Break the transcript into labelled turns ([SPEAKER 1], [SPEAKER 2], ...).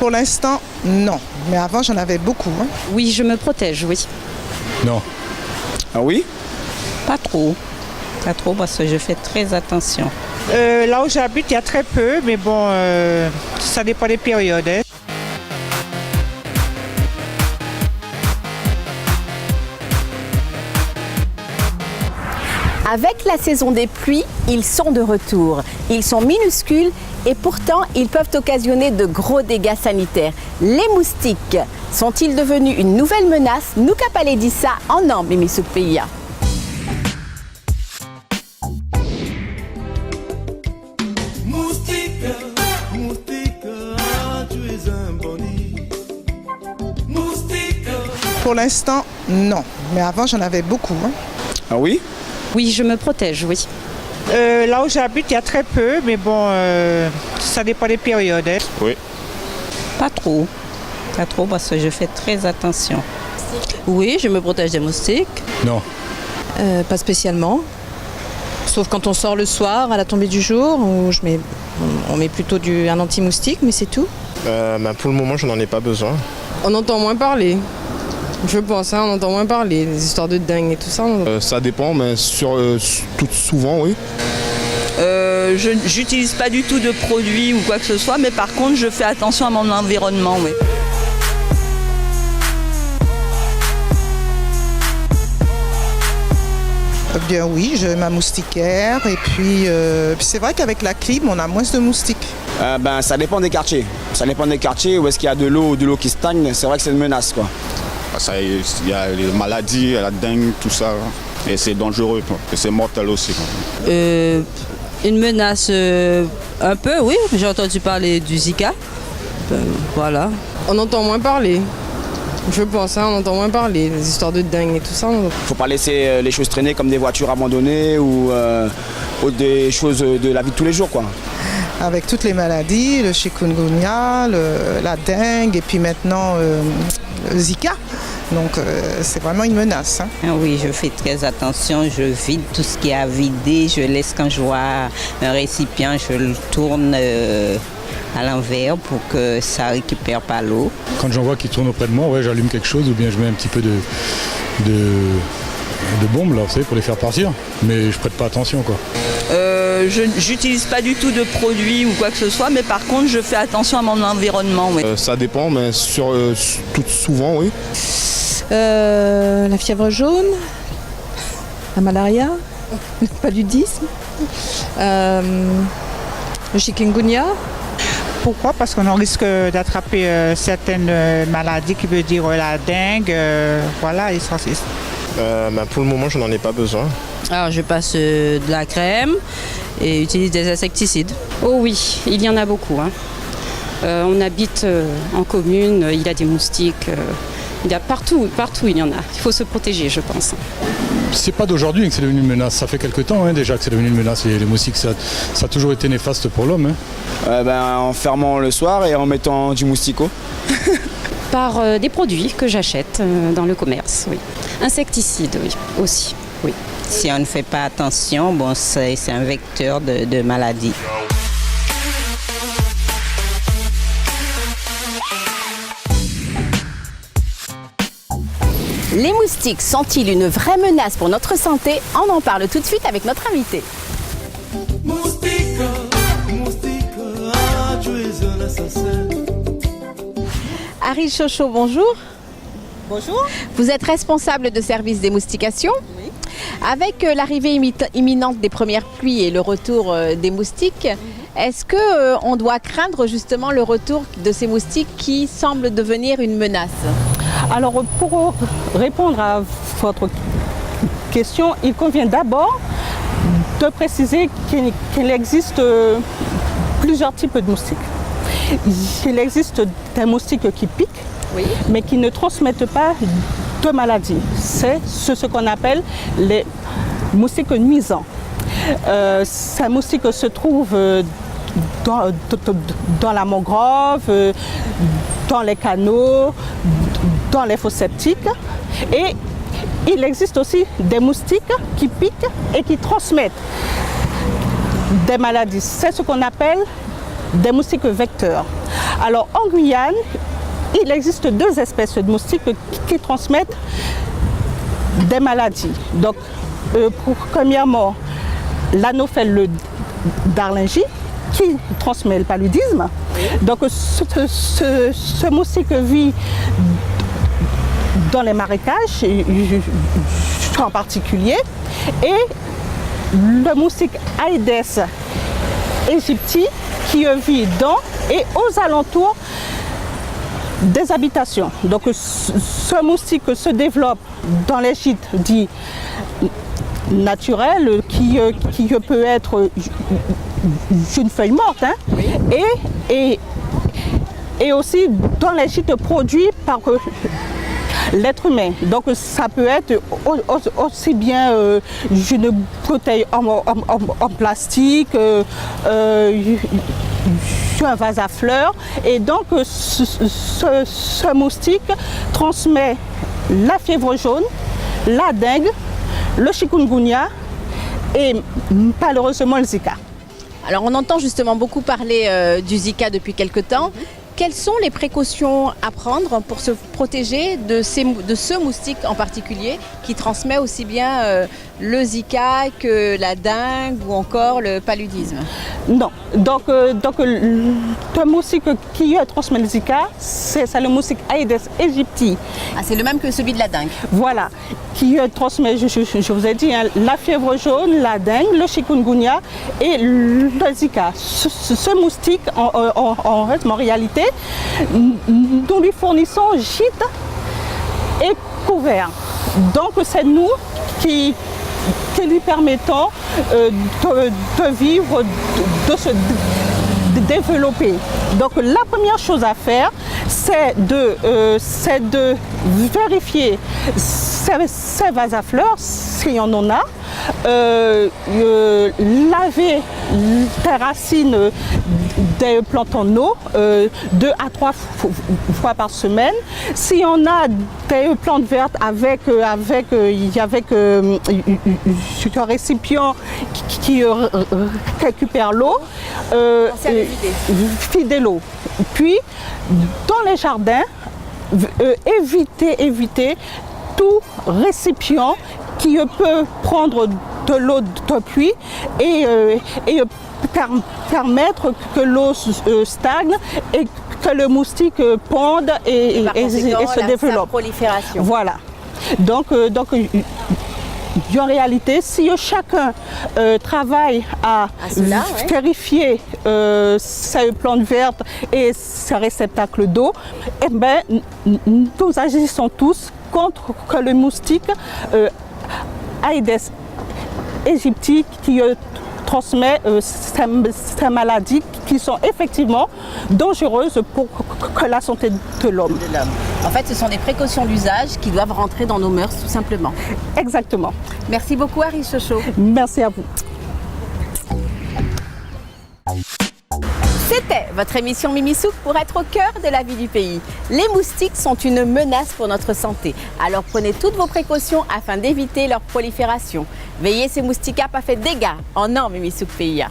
[SPEAKER 1] Pour l'instant, non. Mais avant, j'en avais beaucoup.
[SPEAKER 2] Oui, je me protège, oui.
[SPEAKER 3] Non.
[SPEAKER 4] Ah oui?
[SPEAKER 2] Pas trop. Pas trop parce que je fais très attention.
[SPEAKER 5] Là où j'habite, il y a très peu, mais bon, ça dépend des périodes.
[SPEAKER 6] Avec la saison des pluies, ils sont de retour. Ils sont minuscules et pourtant ils peuvent occasionner de gros dégâts sanitaires. Les moustiques sont-ils devenus une nouvelle menace? Nous Kapaledissa en Ambe, Mimi Soukpeya.
[SPEAKER 1] Pour l'instant, non. Mais avant, j'en avais beaucoup.
[SPEAKER 4] Ah oui?
[SPEAKER 2] Oui, je me protège, oui.
[SPEAKER 5] Là où j'habite, il y a très peu, mais bon, ça dépend des périodes.
[SPEAKER 4] Oui.
[SPEAKER 2] Pas trop. Pas trop parce que je fais très attention.
[SPEAKER 7] Oui, je me protège des moustiques.
[SPEAKER 3] Non.
[SPEAKER 7] Pas spécialement. Sauf quand on sort le soir à la tombée du jour, où on met plutôt un anti-moustique, mais c'est tout.
[SPEAKER 8] Pour le moment, je n'en ai pas besoin.
[SPEAKER 9] On entend moins parler. Je pense, on entend moins parler, les histoires de dingue et tout ça.
[SPEAKER 8] Ça dépend, mais tout souvent, oui.
[SPEAKER 10] Je n'utilise pas du tout de produits ou quoi que ce soit, mais par contre, je fais attention à mon environnement, oui.
[SPEAKER 1] Bien oui, j'ai ma moustiquaire et puis c'est vrai qu'avec la clim, on a moins de moustiques.
[SPEAKER 4] Ça dépend des quartiers. Ça dépend des quartiers où est-ce qu'il y a de l'eau qui stagne. C'est vrai que c'est une menace, quoi.
[SPEAKER 3] Il y a les maladies, la dengue, tout ça. Et c'est dangereux, quoi. Et c'est mortel aussi.
[SPEAKER 7] Une menace, un peu, oui. J'ai entendu parler du Zika. Voilà.
[SPEAKER 9] On entend moins parler. Je pense, on entend moins parler, les histoires de dingue et tout ça.
[SPEAKER 4] Faut pas laisser les choses traîner comme des voitures abandonnées ou des choses de la vie de tous les jours, quoi.
[SPEAKER 1] Avec toutes les maladies, le chikungunya, la dengue et puis maintenant le Zika. Donc c'est vraiment une menace.
[SPEAKER 2] Ah oui, je fais très attention, je vide tout ce qui est à vider, je laisse quand je vois un récipient, je le tourne à l'envers pour que ça récupère pas l'eau.
[SPEAKER 3] Quand j'en vois qui tourne auprès de moi, ouais, j'allume quelque chose ou bien je mets un petit peu de bombe là, vous savez, pour les faire partir. Mais je prête pas attention, quoi.
[SPEAKER 10] Je n'utilise pas du tout de produits ou quoi que ce soit, mais par contre, je fais attention à mon environnement, oui.
[SPEAKER 8] Ça dépend, mais tout souvent, oui.
[SPEAKER 7] La fièvre jaune, la malaria, le paludisme, le chikungunya.
[SPEAKER 5] Pourquoi? Parce qu'on risque d'attraper certaines maladies, qui veut dire la dengue, voilà.
[SPEAKER 8] Pour le moment, je n'en ai pas besoin.
[SPEAKER 7] Alors je passe de la crème et utilise des insecticides.
[SPEAKER 2] Oh oui, il y en a beaucoup. On habite en commune, il y a des moustiques, il y a partout il y en a. Il faut se protéger, je pense.
[SPEAKER 3] C'est pas d'aujourd'hui que c'est devenu une menace. Ça fait quelques temps déjà que c'est devenu une menace. Les moustiques, ça a toujours été néfaste pour l'homme.
[SPEAKER 4] En fermant le soir et en mettant du moustiquot.
[SPEAKER 2] Par des produits que j'achète dans le commerce, oui. Insecticides, oui, aussi, oui. Si on ne fait pas attention, bon, c'est un vecteur de maladie.
[SPEAKER 6] Les moustiques sont-ils une vraie menace pour notre santé? On en parle tout de suite avec notre invité. Harry Chocho, bonjour.
[SPEAKER 9] Bonjour.
[SPEAKER 6] Vous êtes responsable de service des moustications.
[SPEAKER 9] Oui.
[SPEAKER 6] Avec l'arrivée imminente des premières pluies et le retour des moustiques, est-ce qu'on doit craindre justement le retour de ces moustiques qui semblent devenir une menace?
[SPEAKER 11] Alors pour répondre à votre question, il convient d'abord de préciser qu'il existe plusieurs types de moustiques. Il existe des moustiques qui piquent,
[SPEAKER 6] oui,
[SPEAKER 11] mais qui ne transmettent pas de maladies. C'est ce qu'on appelle les moustiques nuisants. Ces moustiques se trouvent dans la mangrove, dans les canaux, dans les fosses septiques. Et il existe aussi des moustiques qui piquent et qui transmettent des maladies. C'est ce qu'on appelle des moustiques vecteurs. Alors en Guyane, il existe 2 espèces de moustiques qui transmettent des maladies. Donc, premièrement, l'Anophèle d'Arlingie qui transmet le paludisme. Donc, ce moustique vit dans les marécages en particulier. Et le moustique Aedes aegypti qui vit dans et aux alentours des habitations. Donc ce moustique se développe dans les gîtes dits naturels qui peut être une feuille morte, hein, et aussi dans les gîtes produits par l'être humain. Donc ça peut être aussi bien une bouteille en plastique, un vase à fleurs. Et donc ce moustique transmet la fièvre jaune, la dengue, le chikungunya et malheureusement le Zika.
[SPEAKER 6] Alors on entend justement beaucoup parler du Zika depuis quelque temps. Quelles sont les précautions à prendre pour se protéger de ce moustique en particulier qui transmet aussi bien le Zika que la dengue ou encore le paludisme?
[SPEAKER 11] Non. Donc le moustique qui transmet le Zika, c'est le moustique Aedes aegypti.
[SPEAKER 6] Ah, c'est le même que celui de la dengue.
[SPEAKER 11] Voilà, qui transmet, je vous ai dit, hein, la fièvre jaune, la dengue, le chikungunya et le Zika. Ce moustique, en réalité, nous lui fournissons gîte et couvert. Donc c'est nous qui lui permettons de vivre, de se développer. Donc la première chose à faire, c'est de vérifier ces vases à fleurs, s'il y en a, laver les racines des plantes en eau 2 à 3 fois par semaine. S'il y en a des plantes vertes avec un récipient qui récupère l'eau, vider l'eau. Puis dans les jardins, éviter tout récipient qui peut prendre de l'eau de pluie et permettre que l'eau stagne et que le moustique ponde et se développe.
[SPEAKER 6] Prolifération.
[SPEAKER 11] Voilà. Donc en réalité, si chacun travaille à vérifier ses plantes vertes et ses réceptacles d'eau, eh ben, nous agissons tous contre que le moustique Aedes aegypti qui transmet ces maladies qui sont effectivement dangereuses pour la santé de l'homme.
[SPEAKER 6] En fait, ce sont des précautions d'usage qui doivent rentrer dans nos mœurs, tout simplement.
[SPEAKER 11] Exactement.
[SPEAKER 6] Merci beaucoup, Aris Chocho.
[SPEAKER 11] Merci à vous.
[SPEAKER 6] C'était votre émission Mimisouk pour être au cœur de la vie du pays. Les moustiques sont une menace pour notre santé. Alors prenez toutes vos précautions afin d'éviter leur prolifération. Veillez, ces moustiques n'ont pas fait de dégâts en or Mimisouk PIA.